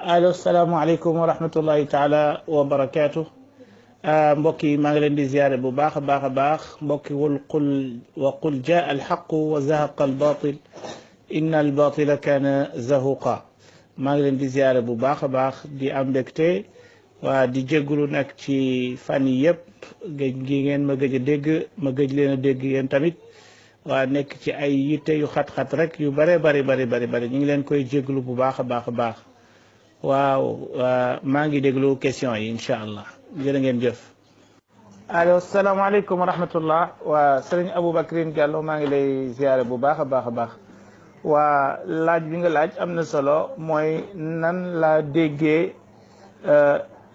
allo salaamaaleykum wa rahmatullahi taala wa barakaatu. mbokk yi maa ngi leen di ziare bu baax a baax a baax mbokki qul jaa alxaqu wa zahaqa albatil inna albatila kaana zahuqa. maa ngi leen di ziare bu baax a baax di am mbégte waa di jégalu nag ci fan yi yëpp géej gi ngeen ma gëj a dégg ma gëj leen a dégg yéen tamit waa nekk ci ay yitte yu xat-xat rek yu bare bari ñu ngi leen koy jégalu bu baax a baax a baax. waaw maa ngi déglu question yi incha allah jërë ngeen jëf. allo salaamaaleykum wa rahmatullah waa sëriñ Aboubacrin Diallo maa ngi lay ziare bu baax a baax a baax. waa laaj bi nga laaj am na solo mooy nan la déggee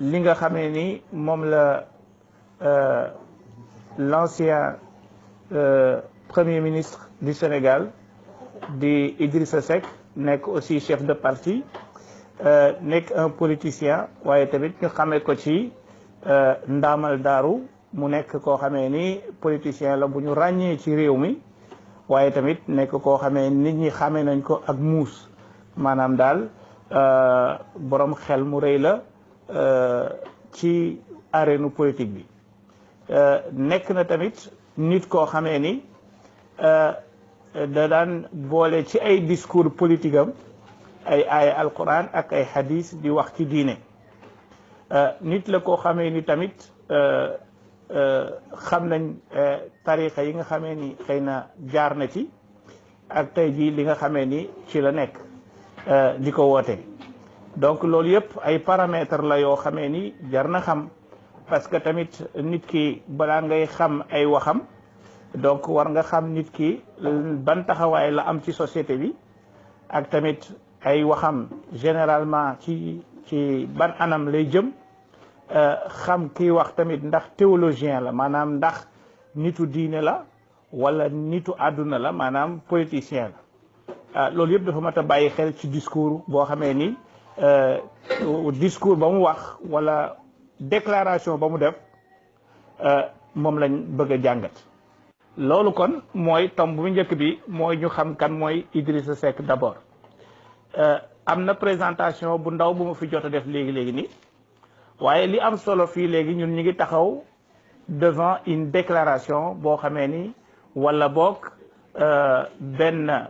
li nga xamee ni moom la l'ancien premier ministre du Sénégal di Idrissa Seck nekk aussi chef de parti. nekk un politicien waaye tamit ñu xamee ko ci ndaamal daaru mu nekk koo xamee ni politicien la bu ñu ràññee ci réew mi waaye tamit nekk koo xamee nit ñi xamee nañ ko ak muus maanaam daal borom xel mu rëy la ci arène politique bi nekk na tamit nit koo xamee ni da daan boole ci ay discours politique am ay aaya alquran ak ay hadis di wax ci diine nit la koo xamee ni tamit xam nañ tarixa yi nga xamee ni xëy na jaar na ci ak tey jii li nga xamee ni ci la nekk di ko woote donc loolu yëpp ay paramètres la yoo xamee ni jar na xam parce que tamit nit ki balaa ngay xam ay waxam donc war nga xam nit ki ban taxawaay la am ci société bi ak tamit ay waxam généralement ci ban anam lay jëm xam kiy wax tamit ndax théologien la maanaam ndax nitu diine la wala nitu àdduna la maanaam politicien la loolu yëpp dafa mat a bàyyi xel ci discours boo xamee ni discours ba mu wax wala déclaration ba mu def moom lañ bëgg a jàngat. loolu kon mooy tomb bu njëkk bi mooy ñu xam kan mooy Idrissa Seck d'abord. am na présentation bu ndaw bu ma fi jot a def léegi nii waaye li am solo fii léegi ñun ñu ngi taxaw devant une déclaration boo xamee ni wala boog benn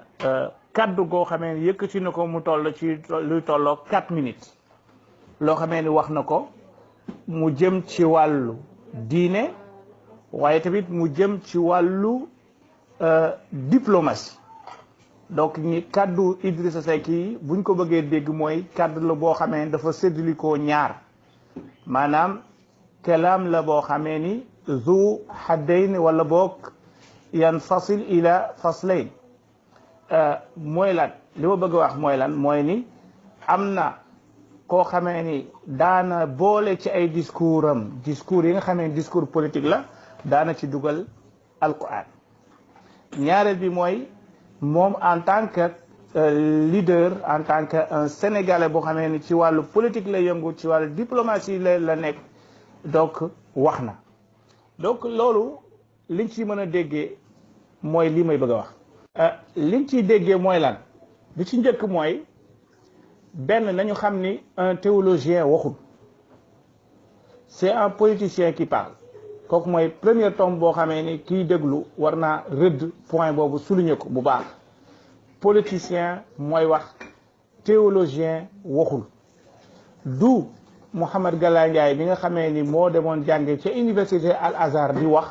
kaddu goo xamee ni yëkkati na ko mu toll ci luy tolloo 4 minutes loo xamee ni wax na ko mu jëm ci wàllu diine waaye tamit mu jëm ci wàllu diplomatie. donc ñi kaddu Idrissa Seck yi buñ ko bëggee dégg mooy kaddu la boo xamee dafa séddalikoo ñaar maanaam kalaam la boo xamee ni zu haddayn wala boog yanfasil ila faslayn mooy lan li ma bëgg a wax mooy lan mooy ni am na koo xamee ni daana boole ci ay discours yi nga xamee ni discours politique la daana ci dugal alquran ñaareel bi mooy moom en tant que leader en tant que un sénégalais boo xamee ni ci wàllu politique la yëngu ci wàllu diplomatie la nekk donc wax na donc loolu liñ ciy mën a déggee mooy lii may bëgg a wax liñ ciy déggee mooy lan bi ci njëkk mooy benn nañu xam ni un théologien waxul c'est un politicien qui parle kooku mooy premier tombe boo xamee ni kiy déglu war naa rëdd point boobu souligner ko bu baax politicien mooy wax théologien waxul du Mouhamed Galaye Ndiaye bi nga xamee ni moo demoon jànge ca université Al Azhar di wax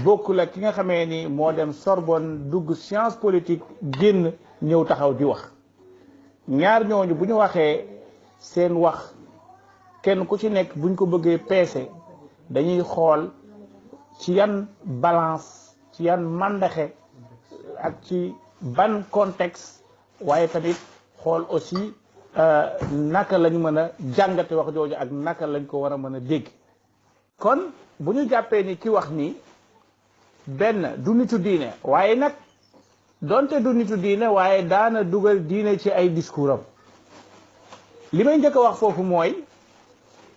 bokk la ki nga xamee ni moo dem Sorbonne dugg science politique génn ñëw taxaw di wax ñaar ñooñu bu ñu waxee seen wax kenn ku ci nekk buñ ko bëggee peese dañuy xool ci yan balance ci yan mandaxe ak ci ban contexte waaye tamit xool aussi naka lañ mën a jàngate wax jooju ak naka lañ ko war a mën a dégg kon bu ñu jàppee ni ki wax ni benn du nitu diine waaye nag donte du nitu diine waaye daana dugal diine ci ay discours am li may njëkk a wax foofu mooy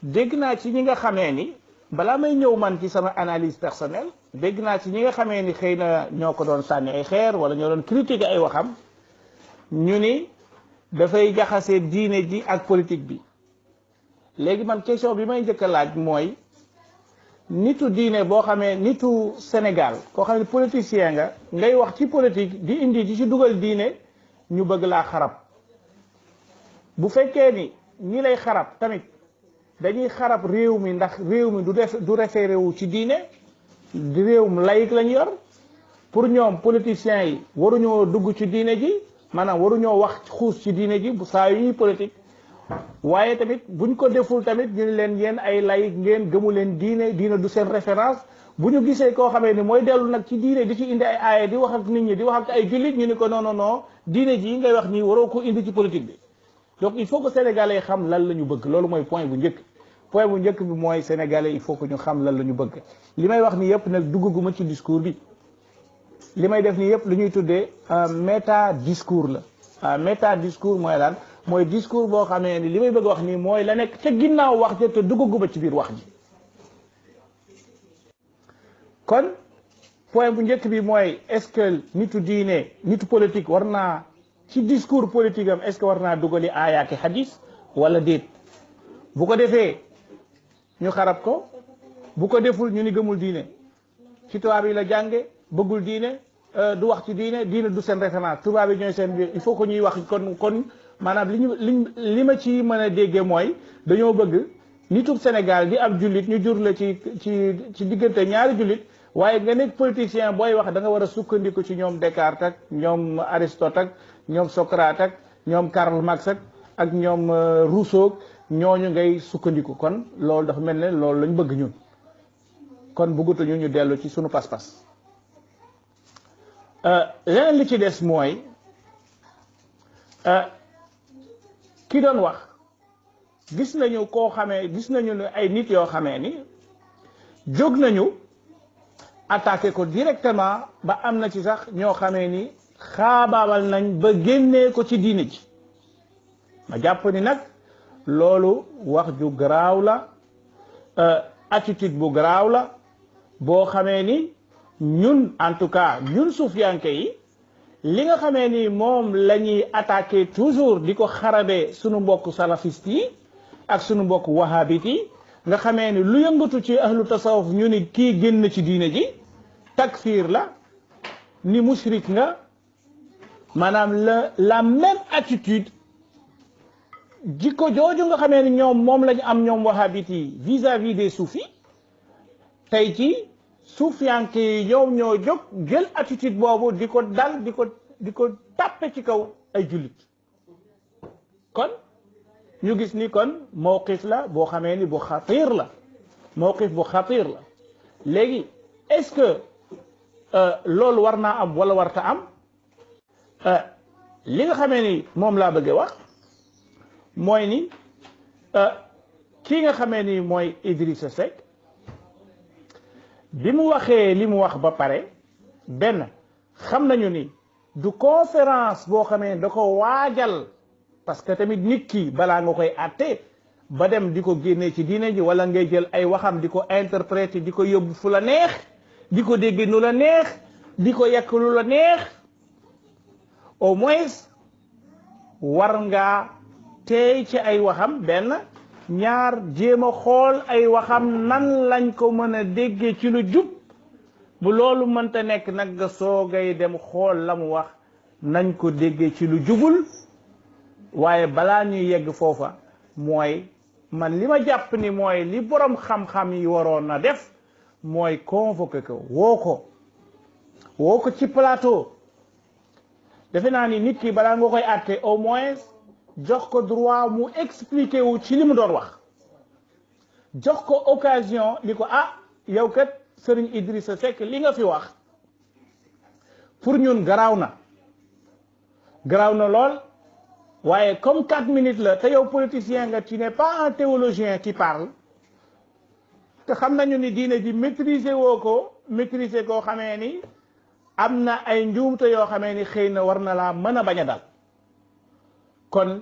dégg naa ci ñi nga xamee ni balaa may ñëw man ci sama analyse personnelle dégg naa ci ñi nga xamee ni xëy na ñoo ko doon sànni ay xeer wala ñoo doon critiquer ay waxam ñu ni dafay jaxase diine ji ak politique bi. léegi man question bi may njëkk a laaj mooy nitu diine boo xamee nitu Sénégal koo xam ne politicien nga ngay wax ci politique di indi di ci dugal diine ñu bëgg laa xarab bu fekkee ni ñi lay xarab tamit dañuy xarab réew mi ndax réew mi du référé wu ci diine réewum laïc lañ yor pour ñoom politiciens yi waruñoo dugg ci diine ji maanaam waruñoo wax xuus ci diine ji bu saa yu ñuy politique waaye tamit buñ ko deful tamit ñu ne leen yéen ay laïc ngeen gëmu leen diine du seen référence bu ñu gisee koo xamee ni mooy dellu nag ci diine di ci indi ay aaya di wax ak nit ñi di wax ak ay jullit ñu ni ko non non non diine ji ngay wax nii waroo ko indi ci politique bi. donc il faut que sénégalais yi xam lan la ñu bëgg loolu mooy point bu njëkk bi mooy sénégalais il faut que ñu xam lan la ñu bëgg li may wax nii yëpp nag duggaguma ci discours bi li may def nii yëpp lu ñuy tuddee méta discours la méta discours mooy lan mooy discours boo xamee ni li may bëgg wax nii mooy la nekk ca ginnaaw wax ja te duggaguma ci biir wax ji. kon point bu njëkk bi mooy est-ce que nitu diine nitu politique war naa ci discours politique am est-ce que war naa dugali aaya ak hadis wala déet bu ko defee ñu xarab ko bu ko deful ñu ni gëmul diine ci tubaab yi la jànge bëggul diine du wax ci diine du seen référence tubaab yi ñooy seen biir il faut que ñuy wax kon maanaam li ma ci mën a déggee mooy dañoo bëgg nitub Sénégal di ab jullit ñu jur la ci diggante ñaari jullit waaye nga nekk politicien booy wax da nga war a sukkandiku ci ñoom Descartes ak ñoom Aristote ak ñoom Socrate ak ñoom Karl Marx ak ñoom Rousseau ñooñu ngay sukkandiku kon loolu dafa mel ne loolu lañ bëgg ñun kon bëggatuñu ñu dellu ci sunu pas-pas leneen li ci des mooy ki doon wax gis nañu ne ay nit yoo xamee ni jóg nañu attaqué ko directement ba am na ci sax ñoo xamee ni xaabaabal nañ ba génnee ko ci diine ji ma jàpp ni nag loolu wax ju garaaw la attitude bu garaaw la boo xamee ni ñun en tout cas ñun suufiyanke yi li nga xamee ni moom la ñuy attaqué toujours di ko xarabee sunu mbokk salafiste yi ak sunu mbokk wahabit yi nga xamee ni lu yëngatu ci ahlu tasawuf ñu ni kii génn ci diine ji takfir la ni mushrik nga maanaam la même attitude jikko jooju nga xamee ni ñoom moom lañu am ñoom wahabit yi vis-à-vis des soufis tey ci suufiyanke yi ñoom ñoo jóg jël attitude boobu di ko dal di ko tàppe ci kaw ay jullit kon ñu gis ni kon mawqif la boo xamee ni bu xatir la mawqif bu xatir la léegi est-ce que loolu war naa am wala warta am li nga xamee ni moom laa bëgg wax mooy ni kii nga xamee ni mooy Idrissa Seck bi mu waxee li mu wax ba pare benn xam nañu ni du conférence boo xamee da ko waajal parce que tamit nit ki balaa nga koy àtte ba dem di ko génnee ci diine ji wala ngay jël ay waxam di ko interpréter di ko yóbbu fu la neex di ko dégg nu la neex di ko yekk lu la neex au moins war ngaa teey ci ay waxam benn ñaar jéem a xool ay waxam nan lañ ko mën a déggee ci lu jub bu loolu mënta nekk nag nga soogay dem xool la mu wax nañ ko déggee ci lu jubul waaye balaa ñuy yegg foofa mooy man li ma jàpp ni mooy li borom xam-xam yi waroon na def mooy convoqué ko woo ko ci plateau defe naa ni nit ki balaa nga koy àtte au moins jox ko droit mu expliquer wu ci li mu doon wax jox ko occasion ni ko yow kat Serigne Idrissa Seck li nga fi wax pour ñun garaaw na lool waaye comme 4 minutes la te yow politicien nga tu n'es pas un théologien qui parle te xam nañu ni diine ji maîtriser koo xamee ni am na ay njuumte yoo xamee ni xëy na war na laa mën a bañ a dal kon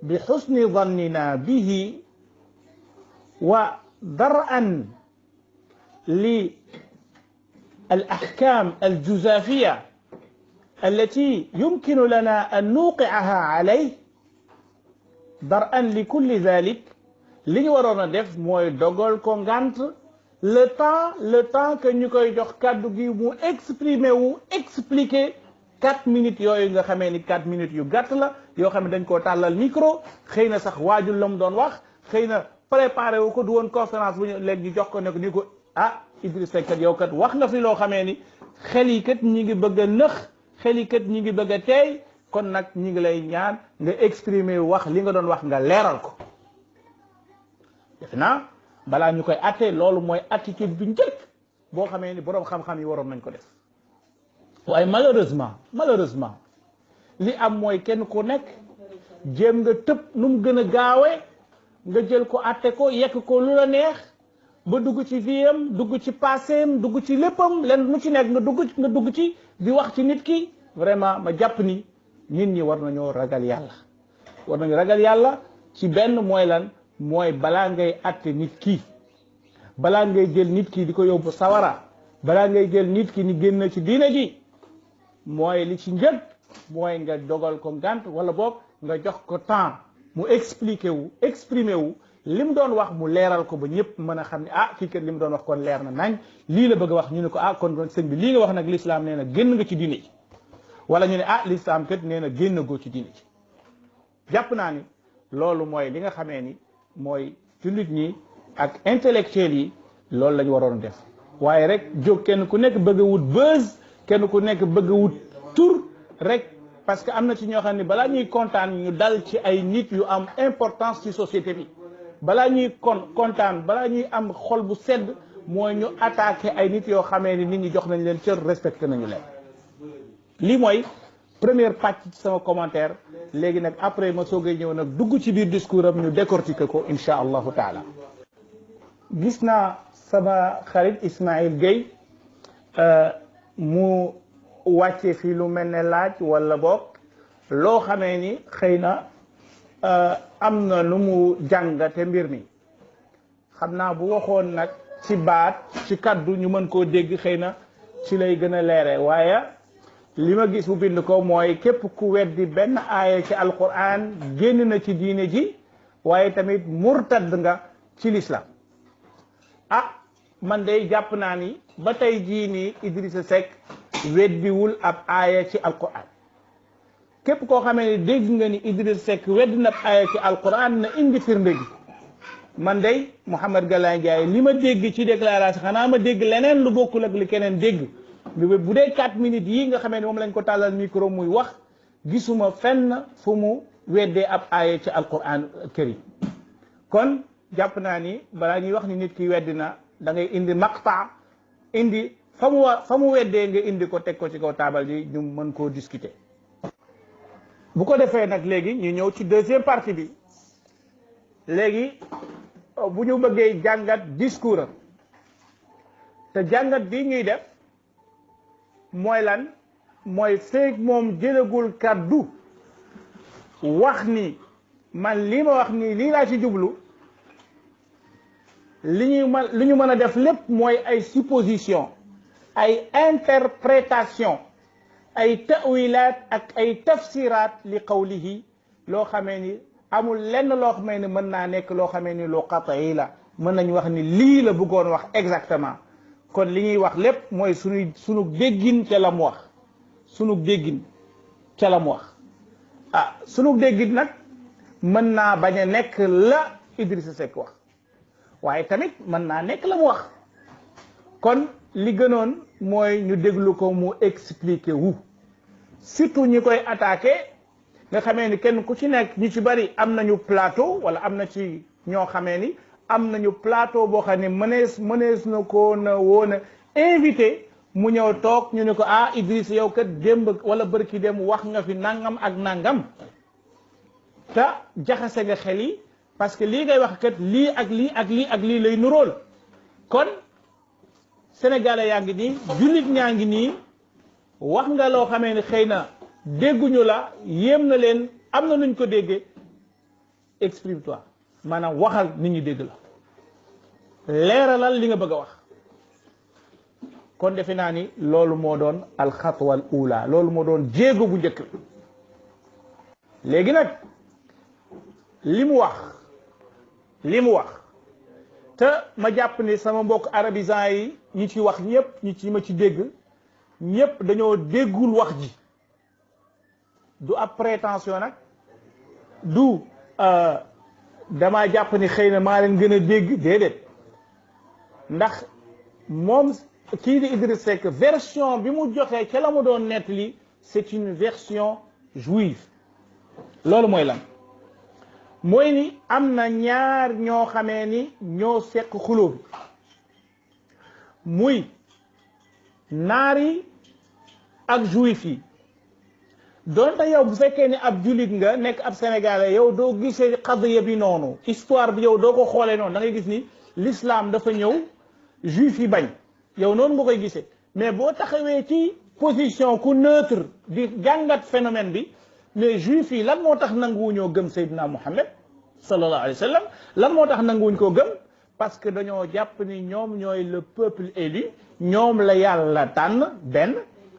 bi xusni dannina bihi wa dar'an li al ahkam al juzafiya التي يمكن لنا أن نوقعها عليه درءا لكل ذلك li ñu waroon a def mooy dogal ko ngant le temps que ñu koy jox kàddu gi mu exprimer wu expliquer 4 minutes yooyu nga xamee ni 4 minutes yu gàtt la yoo xam ne dañ koo tàllal micro xëy na sax waajul la mu doon wax xëy na préparé wu ko du woon conférence bu ñu léegi ñu jox ko ne ko ni ko ah Idriss Seck kat yow kat wax nga fi loo xamee ni xel yi kat ñi ngi bëgg a nëx xel yi kat ñi ngi bëgg a teey kon nag ñi ngi lay ñaan nga exprimer wax li nga doon wax nga leeral ko def naa balaa ñu koy atte loolu mooy attitude bi njëkk boo xamee ni boroom xam-xam yi waroon nañ ko def waaye malheureusement li am mooy kenn ku nekk jéem nga tëb nu mu gën a gaawee nga jël ko atte ko yekk ko lu la neex ba dugg ci viam dugg ci passéem dugg ci léppam len mu ci nekk nga dugg ci di wax ci nit ki vraiment ma jàpp ni nit ñi war nañoo ragal yàlla war nañu ragal yàlla ci benn mooy lan mooy balaa ngay atte nit ki balaa ngay jël nit ki di ko yóbbu sawara balaa ngay jël nit ki ni génn ci diine ji mooy li ci njëkk mooy nga dogal ko ngant wala boog nga jox ko temps mu exprimer wu lim doon wax mu leeral ko ba ñëpp mën a xam ne ah kii kat lim doon wax kon leer na nañ lii la bëgg a wax ñu ne ko ah kon sëñ bi lii nga wax nag l'islam nee na génn nga ci diine ji wala ñu ne ah l'islam kat nee na génn goo ci diine ji jàpp naa ni loolu mooy li nga xamee ni mooy jullit ñi ak intellectuel yi loolu la ñu waroon def waaye rek jóg kenn ku nekk bëgg a wut buzz kenn ku nekk bëgg a wut tur rek parce que am na ci ñoo xam ne balaa ñuy kontaan ñu dal ci ay nit yu am importance ci société bi balaa ñuy kontaan balaa ñuy am xol bu sedd mooy ñu attaqué ay nit yoo xamee ni nit ñi jox nañ leen cër respecté nañu leen lii mooy première pàcc ci sama commentaire léegi nag après ma soogay ñëw nag dugg ci biir discours am ñu décortiquer ko insha allahu taala gis naa sama xarit Ismaïl Gueye mu wàcce fii lu mel ne laaj wala boog loo xamee ni xëy na am na lu mu jàngate mbir mi xam naa bu waxoon nag ci baat ci kaddu ñu mën koo dégg xëy na ci lay gën a leere waaye li ma gis bu bind ko mooy képp ku weddi benn aaya ci alquran génn na ci diine ji waaye tamit murtad nga ci l'islam ah man day jàpp naa ni ba tey jii nii Idrissa Seck weddiwul ab aaya ci alquran képp koo xamee ni dégg nga ni Idrissa Seck weddi na ab aaya ci alquran na indi firnde gi man day Mouhamed Galaye Ndiaye li ma dégg ci déclaration xanaa ma dégg leneen lu bokkul ak li keneen dégg bu dee 4 minutes yi nga xamee ni moom lañ ko tàllal micro muy wax gisuma fenn fu mu weddee ab aaya ci alquran karim kon jàpp naa ni balaa ñuy wax ni nit ki weddi na da ngay indi maqta indi fa mu weddee nga indi ko teg ko ci kaw taabal ji ñu mën koo discuter bu ko defee nag léegi ñu ñëw ci deuxième partie bi léegi bu ñu bëggee jàngat discours am te jàngat bi ñuy def mooy lan mooy feeg moom jëlagul kaddu wax ni man lii ma wax nii lii laa ci jublu li ñu mën a def lépp mooy ay supposition ay interprétation ay tawilaat ak ay tafsiraat li qawlihi loo xamee ni amul lenn loo xamee ni mën naa nekk loo xamee ni lu qat'i la mën nañu wax ni lii la bëggoon wax exactement kon li ñuy wax lépp mooy sunu déggin ca la mu wax sunu déggin ca la mu wax ah sunu déggin nag mën naa bañ a nekk la Idrissa Seck wax waaye tamit mën naa nekk la mu wax kon li gënoon mooy ñu déglu ko mu expliquer wu surtout ñi koy attaqué nga xamee ni kenn ku ci nekk ñi ci bari am nañu plateau wala am na ci ñoo xamee ni am nañu plateau boo xam ne mënees na ko na woon a invité mu ñëw toog ñu ne ko ah Idriss yow kat démb wala bërki dem wax nga fi nangam ak nangam te jaxase nga xel yi parce que lii ngay wax kat lii ak lii ak lii ak lii lay nuróol kon sénégalais yaa ngi nii jullit ñaa ngi nii wax nga loo xamee ni xëy na dégguñu la yéem na leen am na nuñ ko déggee exprime toi maanaam waxal nit ñi dégg la leeralal li nga bëgg a wax kon defe naa ni loolu moo doon alxatwa al ula loolu moo doon jéego bu njëkk léegi nag li mu wax te ma jàpp ni sama mbokk arabisant yi ñi ci wax ñëpp ñi ci ma ci dégg ñëpp dañoo déggul wax ji du ab prétention nag du dama jàpp ni xëy na maa leen gën a dégg déedéet ndax moom kii di Idriss Seck version bi mu joxee ca la mu doon nettali c'est une version juive loolu mooy lan mooy ni am na ñaar ñoo xamee ni ñoo seq xuloo bi muy naar yi ak juif yi doonte yow bu fekkee ni ab jullit nga nekk ab sénégalais yow doo gisee xadiya bi noonu histoire bi yow doo ko xoolee noonu da ngay gis ni l'islam dafa ñëw juif yi bañ yow noonu nga koy gisee mais boo taxawee ci position ku neutre di jàngat phénomène bi mais juif yi lan moo tax nanguwuñoo gëm Seydina Muhammad sallallahu alayhi wa sallam lan moo tax nanguwuñ koo gëm parce que dañoo jàpp ni ñoom ñooy le peuple élu ñoom la yàlla tànn benn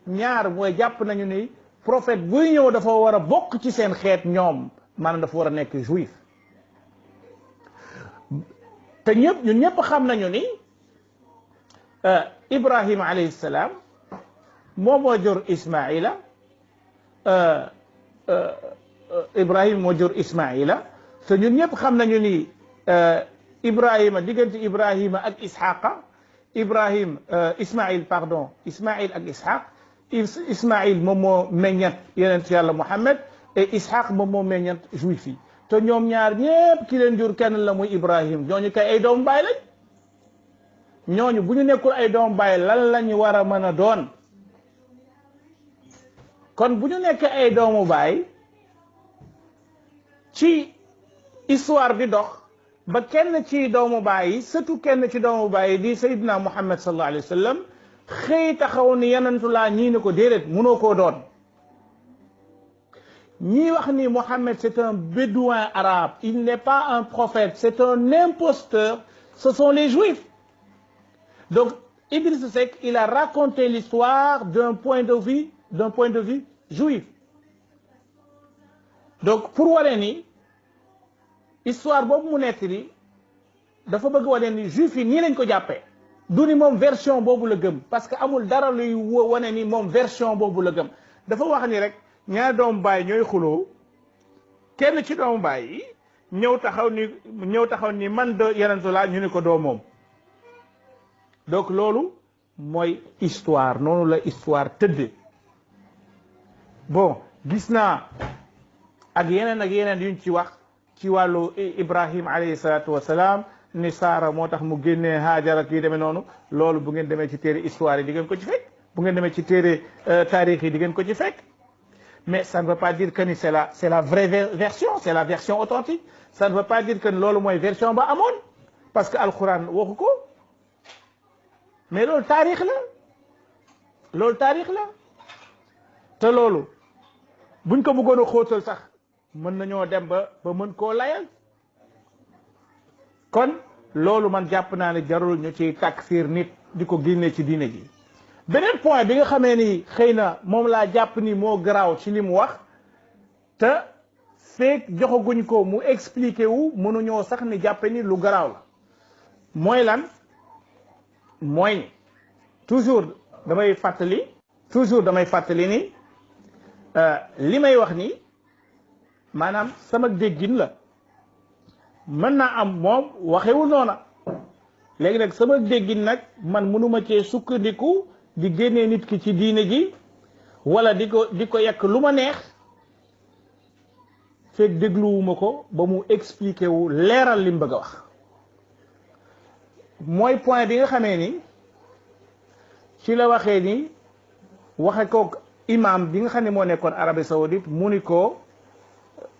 ñaar mooy jàpp nañu ni prophète buy ñëw dafa war a bokk ci seen xeet ñoom maanaam dafa war a nekk juif te ñëpp ñun ñëpp xam nañu ni Ibrahima alayhi salaam moom moo jur Ismaila Ibrahima moo jur Ismaila te ñun ñëpp xam nañu ni Ibrahima diggante Ibrahima ak Ishaqa Ismail ak Ishaq Ismail moom moo meññat yonent yàlla Muhammad et Ishaq moom moo meññat juif yi te ñoom ñaar ñëpp ki leen jur kenn la muy Ibrahim ñooñu kay ay doomu baay lañ ñooñu bu ñu nekkul ay doomu baay lan lañu war a mën a doon kon bu ñu nekkee ay doomu baay ci histoire di dox ba kenn ci doomu baay yi surtout kenn ci doomu baay yi di Seydina Muhammad sallallahu alayhi wa sallam xëy taxaw ni yenentu laa ñii ne ko déedéet mënoo koo doon ñii wax ni Muhammad c'est un bédouin arabe il n'est pas un prophète c'est un imposteur ce sont les juifs donc Idriss Seck il a raconté l'histoire d'un point de vue juif donc pour wane ni histoire boobu mu nekk ni dafa bëgg wane ni juif yi nii lañ ko jàppee du ni moom version boobu la gëm parce que amul dara luy wane ni moom version boobu la gëm dafa wax ni rek ñaar doomu baay ñooy xuloo kenn ci doomu baay yi ñëw taxaw ni man de yenentu laa ñu ni ko doo moom donc loolu mooy histoire noonu la histoire tëdde bon gis naa ak yeneen yuñ ci wax ci wàllu Ibrahim alayhi salaatu wasalaam ni Saara moo tax mu génnee Haajara kii demee noonu loolu bu ngeen demee ci téere histoire yi di ngeen ko ci fekk bu ngeen demee ci téere taarix yi di ngeen ko ci fekk mais ça ne veut pas dire que ni c'est la vraie version c'est la version authentique ça ne veut pas dire que loolu mooy version ba amoon parce que alquran waxu ko mais loolu taarix la te loolu buñ ko bëggoon a xóotal sax mën nañoo dem ba mën koo layal kon loolu man jàpp naa ne jarul ñu ci takfir nit di ko génne ci diine ji beneen point bi nga xamee ni xëy na moom laa jàpp ni moo garaaw ci li mu wax te feek joxaguñ ko mu expliqué wu mënuñoo sax ni jàppe ni lu garaaw la mooy lan mooy toujours damay fàttali ni li may wax ni maanaam sama déggin la mën naa am moom waxewul noona léegi nag sama déggin nag man mënuma cee sukkandiku di génnee nit ki ci diine ji wala di ko yekk lu ma neex fekk dégluwuma ko ba mu expliqué wu leeral li mu bëgg a wax mooy point bi nga xamee ni ci la waxee ni waxe ko imam bi nga xam ne moo nekkoon Arabie Saoudite mu ni ko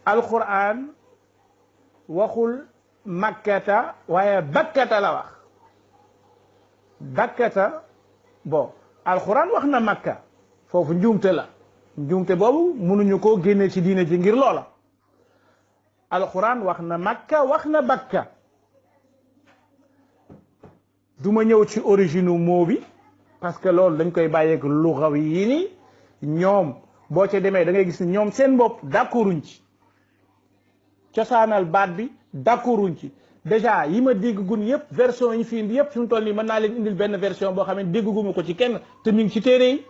alquran waxul makkata waaye bakkata la wax bakkata bon alquran wax na makka foofu njuumte la njuumte boobu mënuñu koo génne ci diine ji ngir loola alquran wax na makka wax na bakka duma ñëw ci origine moo bi parce que loolu dañ koy bàyyeeg lugawi yi ni ñoom boo ca demee da ngay gis ni ñoom seen bopp d'accorduñ ci cosaanal baat bi d'accorduñ ci déjà yi ma dégg gun yëpp version yi fi indi yëpp fi mu toll nii mën naa leen indil benn version boo xam ne dégguma ko ci kenn te mi ngi ci téere yi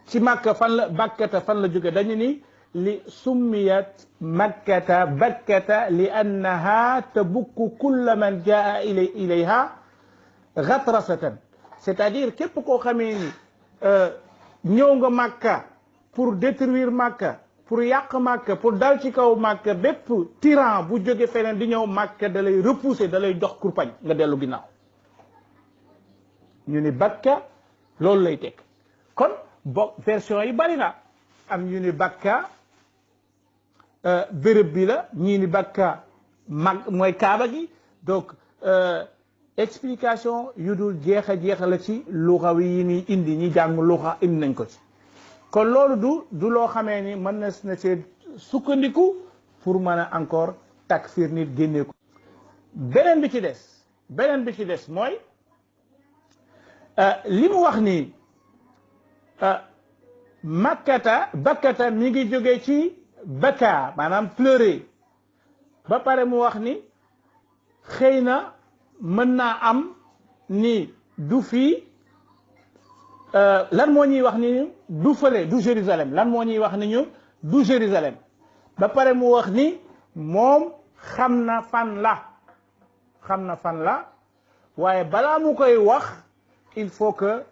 ci Makka fan la bakkata fan la jóge dañu ni li summiyat makkata bakkata li annaha tabukku kulla man jaa ilayha ghatrasatan c'est-à-dire képp koo xamee ni ñëw nga Makka pour détruire Makka pour yàq Makka pour dal ci kaw Makka bépp tyran bu jóge feneen di ñëw Makka da lay repousser da lay jox kurpañ nga dellu ginnaaw ñu ni bakka loolu lay teg kon bo version yi bari na am ñu ni bakka béréb bi la ñii ni bakka mag mooy kaaba gi donc explication yu dul jeex la ci luxawi yi ni indi ñi jàng luxa indi nañ ko ci kon loolu du loo xamee ni mën na see sukkandiku pour mën a encore takfir nit génnee ko beneen bi ci des mooy li mu wax nii bakkata mi ngi jóge ci baka maanaam pleurer ba pare mu wax ni xëy na mën naa am ni du fii lan moo ñuy wax ni du fële du Jérusalem lan moo ñuy wax ni ñu du Jérusalem ba pare mu wax ni moom xam na fan la waaye balaa mu koy wax il faut que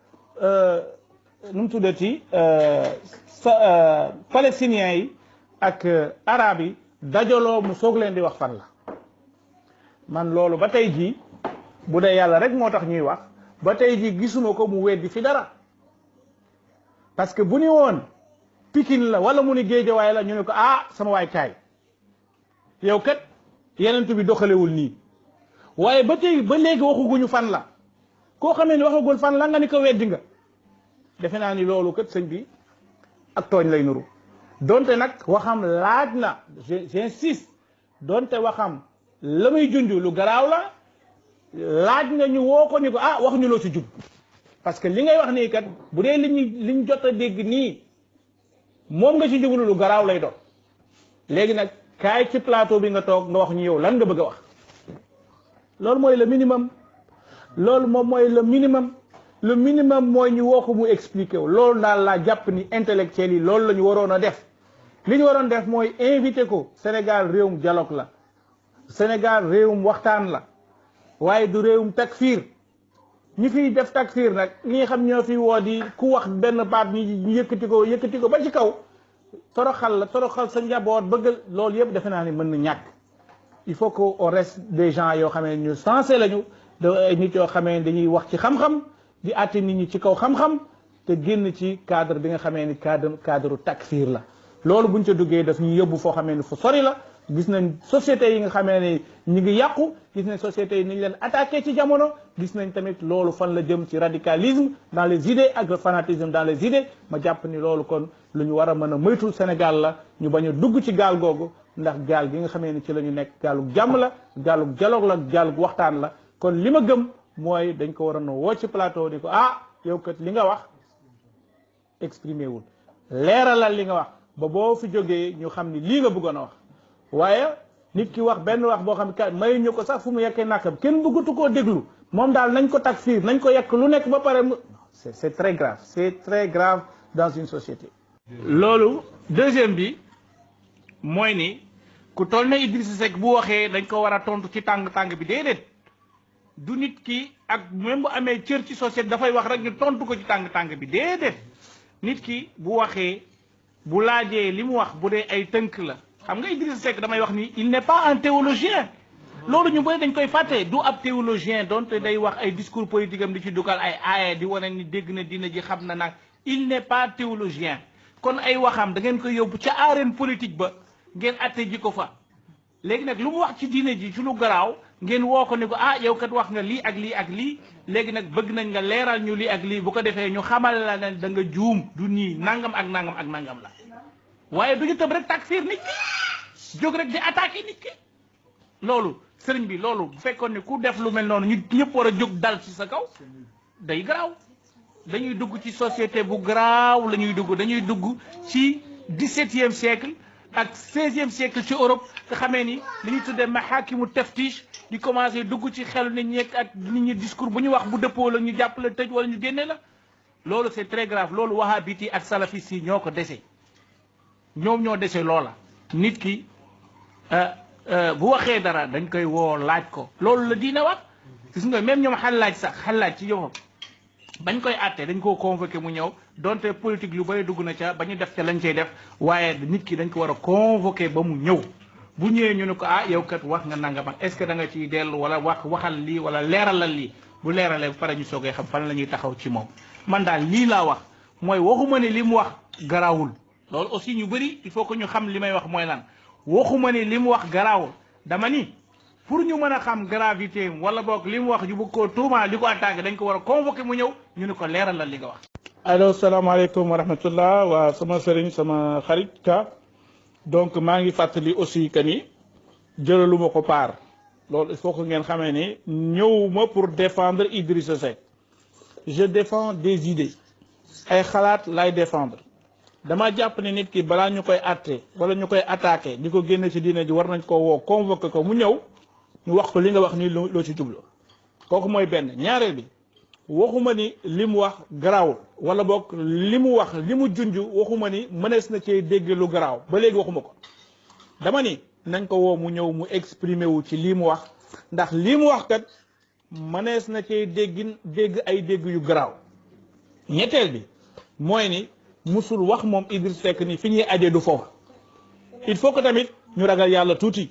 nu mu tuddati palestiniens yi ak arabes yi dajaloo mu soog leen di wax fan la man loolu ba tey jii bu dee yàlla rek moo tax ñuy wax ba tey jii gisuma ko mu weddi fi dara parce que bu ni woon Pikine la wala mu ni Géejawaay la ñu ne ko sama waay kaay yow kat yenent bi doxalewul nii waaye ba tey ba léegi waxuguñu fan la koo xamee ni waxagul fan la nga ni ko weddi nga defe naa ni loolu kat sëñ bi ak tooñ lay nuru donte nag waxam laaj na j'insiste donte waxam la muy junj lu garaaw la laaj na ñu woo ko ni ko wax ñu loo ci jub parce que li ngay wax nii kat bu dee liñ jot a dégg nii moom nga ci jublu lu garaaw lay doon léegi nag kaay ci plateau bi nga toog nga wax ñu yow lan nga bëgg a wax loolu mooy le minimum loolu moom mooy le minimum mooy ñu woo ko mu expliquer wu loolu daal laa jàpp ni intellectuels yi loolu la ñu waroon a def li ñu waroon def mooy invité ko Sénégal réewum dialogue la Sénégal réewum waxtaan la waaye du réewum takfir ñi fiy def takfir nag ñi xam ñoo fi woo di ku wax benn baat ñu yëkkati ko ba ci kaw toroxal sa njaboot bëgg loolu yëpp defe naa ni mën na ñàkk il faut que on reste des gens yoo xamee ñu sensé lañu de nit yoo xamee dañuy wax ci xam-xam di àtte nit ñi ci kaw xam-xam te génn ci cadre bi nga xamee ni cadre takfir la loolu buñ ca duggee daf ñu yóbbu foo xamee ni fu sori la gis nañ sociétés yi nga xamee ne ñu ngi yàqu gis nañ sociétés yi ni ñu leen attaqué ci jamono gis nañ tamit loolu fan la jëm ci radicalisme dans les idées ak le fanatisme dans les idées ma jàpp ni loolu kon lu ñu war a mën a moytul Sénégal la ñu bañ a dugg ci gaal googu ndax gaal gi nga xamee ni ci la ñu nekk gaalug jàmm la gaalug dialogue la gaalug waxtaan la kon li ma gëm mooy dañ ko war a woo ci plateau di ko yow kat li nga wax exprimé wul leeralal li nga wax ba boo fi jógee ñu xam ni lii nga bëggoon a wax waaye nit ki wax benn wax boo xam ne may ñu ko sax fu mu yekkee nàkkam kenn bëggatu koo déglu moom daal nañ ko takfiir nañ ko yekk lu nekk ba pare c'est très grave dans une société loolu deuxième bi mooy ni ku toll na Idrissa Seck bu waxee dañ ko war a tontu ci tàng-tàng bi déedéet du nit ki ak même bu amee cër ci société dafay wax rek ñu tontu ko ci tàng-tàng bi déedéet nit ki bu waxee bu laajee li mu wax bu dee ay tënk la xam nga Idrissa Seck damay wax ni il n'est pas un théologien loolu ñu bëri dañ koy fàtte du ab théologien donte day wax ay discours politique am di ci dugal ay aaya di wane ni dégg na dina ji xam na nag il n'est pas théologien kon ay waxam da ngeen koy yóbbu ca arène politique ba ngeen atte ji ko fa léegi nag lu mu wax ci diine ji ci lu garaaw ngeen woo ko ni ko yow kat wax nga lii ak lii ak lii léegi nag bëgg nañ nga leeral ñu lii ak lii bu ko defee ñu xamal la ne da nga juum du nii nangam ak nangam ak nangam la waaye du ñu tëb rek takfiir nit ki jóg rek di attaquer nit ki loolu sëriñ bi loolu bu fekkoon ne ku def lu mel noonu ñu ñëpp war a jóg dal ci sa kaw day garaaw dañuy dugg ci société bu garaaw la ñuy dugg dañuy dugg ci 17e siècle ak 16e siècle ci Europe nga xamee ni li ñuy tuddee mahakimu taftish di commencé dugg ci xelu nit ñi ak nit ñi discours bu ñu wax bu dëppoo la ñu jàppale tëj wala ñu génne la loolu c'est très grave loolu wahabiti yi ak salafis yi ñoo ko dese ñoom ñoo dese loola nit ki bu waxee dara dañ koy woo laaj ko loolu la diina wax gis nga même ñoom xalaaj sax xalaaj ci yow bañ koy àtte dañ koo convoqué mu ñëw donte politique lu bëri dugg na ca ba ñu def ca lañ cay def waaye nit ki dañ ko war a convoqué ba mu ñëw bu ñëwee ñu ne ko ah yow kat wax nga nangam est-ce que da nga ciy dellu wala waxal lii wala leeralal lii bu leeralee ba pare ñu soogee xam fan la ñuy taxaw ci moom man daal lii laa wax mooy waxuma ne li mu wax garaawul loolu aussi ñu bëri il faut que ñu xam li may wax mooy lan waxuma ne li mu wax garaawul dama ni pour ñu mën a xam gravité wala boog li mu wax ñu bëgg koo tuuma li ko attaqué dañ ko war a convoqué mu ñëw ñu ne ko leeralal li nga wax. allo salaamaaleykum wa rahmatullah waa sama sëriñ sama xarit ka donc maa ngi fàttali aussi que ni jëlaluma ko paar loolu il faut que ngeen xamee ni ñëwuma pour défendre Idrissa Seck je défends des idées ay xalaat lay défendre dama jàpp ne nit ki balaa ñu koy atte wala ñu koy attaqué di ko génne ci diine ji war nañ ko woo convoqué ko mu ñëw ñu wax ko li nga wax ni loo ci jublu kooku mooy benn ñaareel bi waxuma ni li mu wax garaawul wala boog li mu wax li mu junj waxuma ni mënees na cee dégg lu garaaw ba léegi waxuma ko dama ni nañ ko woo mu ñëw mu exprimer wu ci lii mu wax ndax lii mu wax kat mënees na cee dégg ay dégg yu garaaw ñetteel bi mooy ni musul wax moom Idriss Seck ni fi ñuy aje du foofu il faut que tamit ñu ragal yàlla tuuti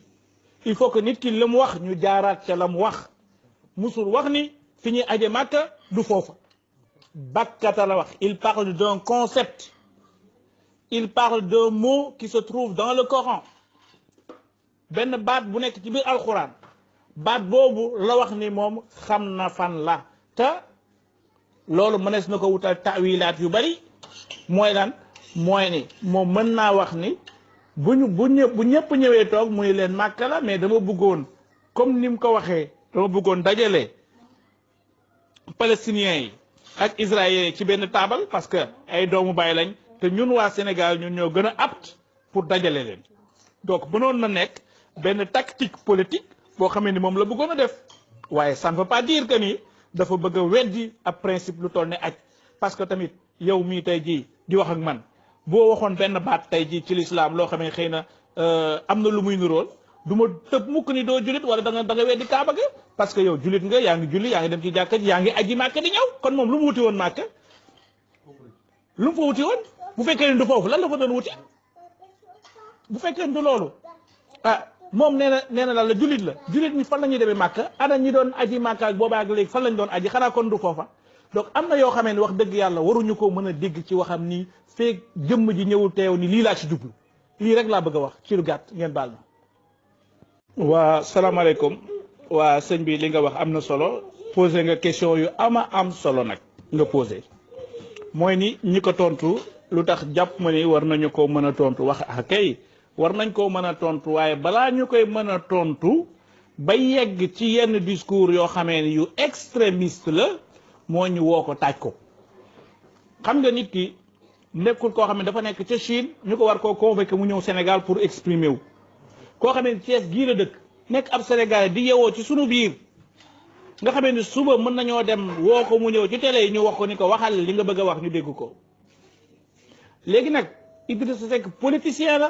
il faut que nit ki la mu wax ñu jaaraat ca la mu wax musul wax ni fi ñuy aje màkka du foofa bakkata la wax il parle d'un concept il parle d'un mot qui se trouve dans le Coran benn baat bu nekk ci biir alxuraan baat boobu la wax ni moom xam na fan la te loolu mënees na ko wutal taawilaat yu bari mooy lan mooy ni moom mën naa wax ni bu ñëpp ñëwee toog muy leen màkka la mais dama bëggoon comme ni mu ko waxee dama bëggoon dajale palestiniens yi ak israéliens yi ci benn taabal parce que ay doomu baay lañ te ñun waa Sénégal ñun ñoo gën a apte pour dajale leen donc mënoon na nekk benn tactique politique boo xamee ni moom la bëggoon a def waaye ça ne veut pas dire que ni dafa bëgg a weddi ab principe lu toll ne aj parce que tamit yow mii tey jii di wax ak man boo waxoon benn baat tey jii ci lislaam loo xamee xëy na am na lu muy nirool du ma tëb mukk ni doo julit wala da nga weddi kaaba ga parce que yow julit nga yaa ngi julli yaa ngi dem ci jàkka ji yaa ngi aji màkka di ñëw kon moom lu mu wuti woon màkka lu mu fa wuti woon bu fekkee ne du foofu lan la fa doon wuti bu fekkee ne du loolu ah moom nee na la julit la julit ñi fan la ñuy demee màkka ana ñi doon aji màkka ak boobaa ak léegi fan lañ doon aji xanaa kon du foofa donc am na yoo xamee ne wax dëgg yàlla waruñu ko mën a dégg ci waxam ni feeg jëmm ji ñëwul teew ni lii laa ci jublu lii rek laa bëgg a wax ci lu gàtt ngeen baal ma. waa salaamaaleykum waa sëñ bi li nga wax am na solo posé nga question yu am solo nag nga posé mooy ni ñi ko tontu lu tax jàpp ma ni war nañu ko mën a tontu wax kay war nañ koo mën a tontu waaye balaa ñu koy mën a tontu ba yegg ci yenn discours yoo xamee ni yu extrémiste la moo ñu woo ko taaj ko xam nga nit ki nekkul koo xam ne dafa nekk ca Chine ñu ko war koo convoqué mu ñëw Sénégal pour exprimer wu koo xamee ni Thiès gii la dëkk nekk ab Sénégalais di yewoo ci sunu biir nga xamee ni suba mën nañoo dem woo ko mu ñëw ci télé yi ñu wax ko ni ko waxal li nga bëgg a wax ñu dégg ko léegi nag Idrissa Seck politicien la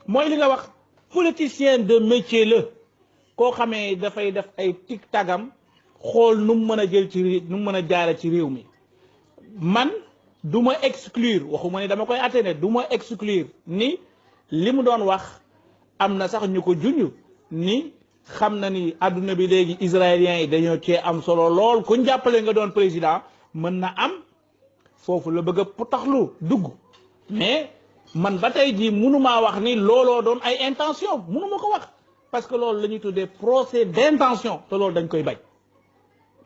mooy li nga wax politicien de métier la koo xamee dafay def ay tig tagam xool nu mu mën a jël ci nu mu mën a jaare ci réew mi man du ma exclure waxuma ni dama koy atténé du ma exclure ni li mu doon wax am na sax ñu ko junj ni xam na ni àdduna bi léegi israéliens yi dañoo cee am solo lool kuñ jàppale nga doon président mën na am foofu la bëgg a putaxlu dugg mais man ba tey jii mënumaa wax ni looloo doon ay intention mënuma ko wax parce que loolu la ñuy tuddee procès d'intention te loolu dañ koy bañ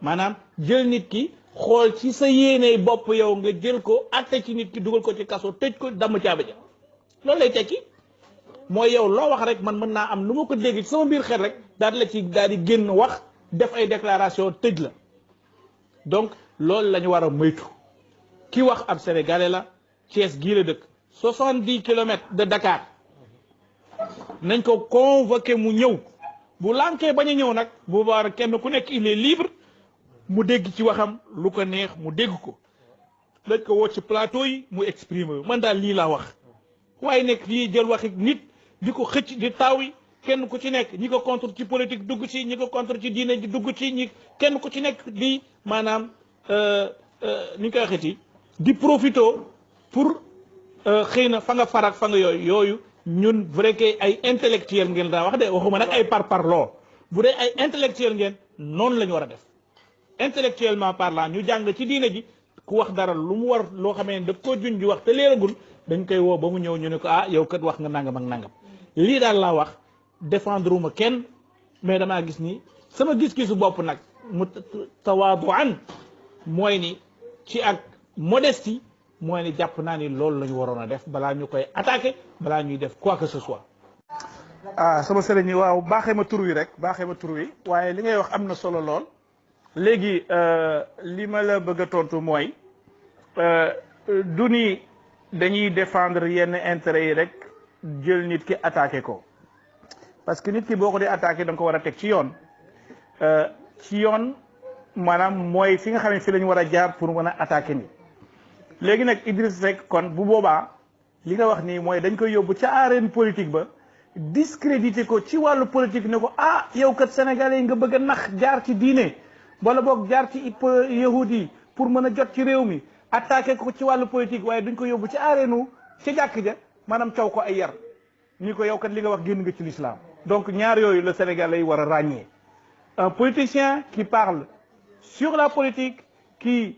maanaam jël nit ki xool ci sa yéene bopp yow nga jël ko atte ci nit ki dugal ko ci kaso tëj ko damm caabi ja loolu lay tekki mooy yow loo wax rek man mën naa am lu ma ko dégg ci sama biir xel rek daal di génn wax def ay déclaration tëj la donc loolu la ñu war a moytu ki wax ab sénégalais la Thiès gii la dëkk 70 kilomètres de Dakar nañ ko convoqué mu ñëw bu lànkee bañ a ñëw nag bu boobaa kenn ku nekk il est libre mu dégg ci waxam lu ko neex mu dégg ko lañ ko woo ci plateau yi mu exprimer man daal lii laa wax waaye nekk fii jël waxi nit di ko xëcc di taaw yi kenn ku ci nekk ñi ko contre ci politique dugg ci ñi ko contre ci diine ji dugg ci ñi kenn ku ci nekk di maanaam ni ñu koy waxeeti di profito pour xëy na fa nga farak fa nga yooyu ñun vrai que ay intellectuel ngeen daa wax de waxuma nag ay parloo bu dee ay intellectuel ngeen noonu la ñu war a def intellectuellement parlant ñu jàng ci diine ji ku wax dara lu mu war loo xamee ne daf koo junj wax te leeragul dañ koy woo ba mu ñëw ñu ne ko yow kat wax nga nangam ak nangam lii daal laa wax défendre ma kenn mais damaa gis ni sama gis-gisu bopp nag mu tawaaduan mooy ni ci ak modestie mooy ni jàpp naa ni loolu la ñu waroon a def balaa ñu koy attaqué balaa ñuy def quoi que ce soit. sama sëriñ waaw baaxee ma tur wi rek baaxee ma tur wi waaye li ngay wax am na solo lool léegi li ma la bëgg a tontu mooy du ni dañuy défendre yenn intérêt yi rek jël nit ki attaqué ko parce que nit ki boo ko dee attaqué da nga ko war a teg ci yoon maanaam mooy fi nga xam ne fi la ñu war a jaar pour mën a attaqué ni léegi nag Idriss Seck kon bu boobaa li nga wax nii mooy dañ koy yóbbu ca arène politique ba discrédité ko ci wàllu politique ne ko yow kat sénégalais yi nga bëgg a nax jaar ci diine wala boog jaar ci yahudi yi pour mën a jot ci réew mi attaqué ko ci wàllu politique waaye duñ ko yóbbu ci arène ca jàkk ja maanaam caw ko ay yar ni ko yow kat li nga wax génn nga ci l'islam donc ñaar yooyu la sénégalais yi war a ràññee un politicien qui parle sur la politique qui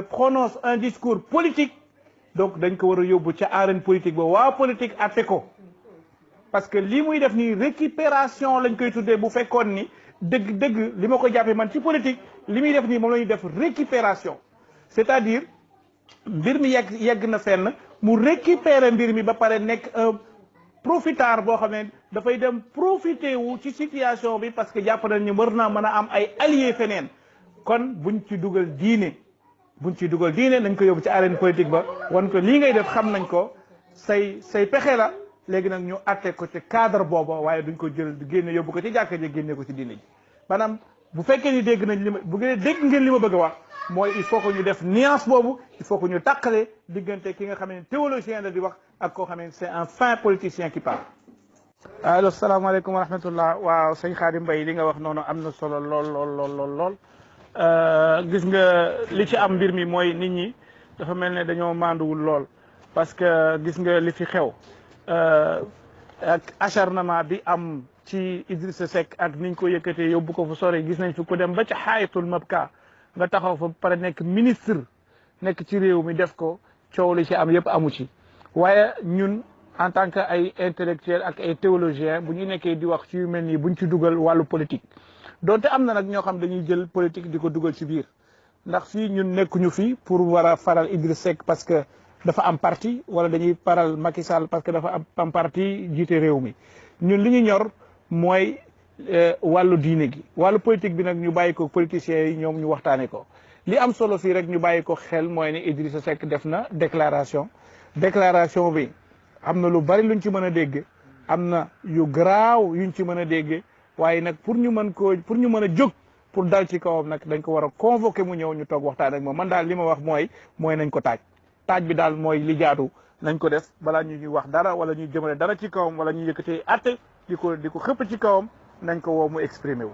prononce un discours politique donc dañ ko war a yóbbu ca arène politique ba waa politique atte ko parce que lii muy def nii récupération lañ koy tuddee bu fekkoon ni dëgg li ma ko jàppee man ci politique li muy def nii moom la ñuy def récupération c'est-à-dire mbir mi yegg na fenn mu récupérer mbir mi ba pare nekk un profitard boo xam ne dafay dem profiter wu ci situation bi parce que jàpp nañ ni war naa mën a am ay alliés feneen kon buñ ci dugal diine nañ ko yóbbu ci arène politique ba wan ko lii ngay def xam nañ ko say pexe la léegi nag ñu atte ko ci cadre booba waaye duñ ko jël génne yóbbu ko ci jàkka ji génne ko ci diine ji maanaam bu fekkee ni dégg ngeen li ma bëgg a wax mooy il faut que ñu def nuance boobu il faut que ñu tàqale diggante ki nga xam ne théologien la di wax ak koo xam ne c'est un fin politicien qui parle. allo salaamaaleykum wa rahmatullah waaw sëñ Khadim Mbaye li nga wax noonu am na solo lool gis nga li ci am mbir mi mooy nit ñi dafa mel ne dañoo maanduwul lool parce que gis nga li fi xew ak acharnement bi am ci Idrissa Seck ak niñ ko yëkkatee yóbbu ko fu sore gis nañ fi ko dem ba ca xaayatul mabka nga taxaw fa pare nekk ministre nekk ci réew mi def ko coow li ci am yëpp amu ci waaye ñun en tant que ay intellectuel ak ay théologien bu ñu nekkee di wax ci yu mel nii buñ ci dugal wàllu politique donte am na nag ñoo xam dañuy jël politique di ko dugal ci biir ndax fii ñun nekkuñu fi pour war a faral Idriss Seck parce que dafa am parti wala dañuy faral Macky Sall parce que dafa am parti jiite réew mi ñun li ñu ñor mooy wàllu diine gi wàllu politique bi nag ñu bàyyi ko politiciens yi ñoom ñu waxtaane ko li am solo fii rek ñu bàyyi ko xel mooy ne Idrissa Seck def na déclaration bi am na lu bari luñ ci mën a dégg am na yu garaaw yuñ ci mën a dégg waaye nag pour ñu mën a jóg pour dal ci kawam nag dañ ko war a convoquer mu ñëw ñu toog waxtaan ak moom man daal li ma wax mooy nañ ko taaj bi daal mooy li jaadu nañ ko def balaa ñu ñuy wax dara wala ñuy jëmale dara ci kawam wala ñu yëkkatee atte di ko xëpp ci kawam nañ ko woo mu exprimer wu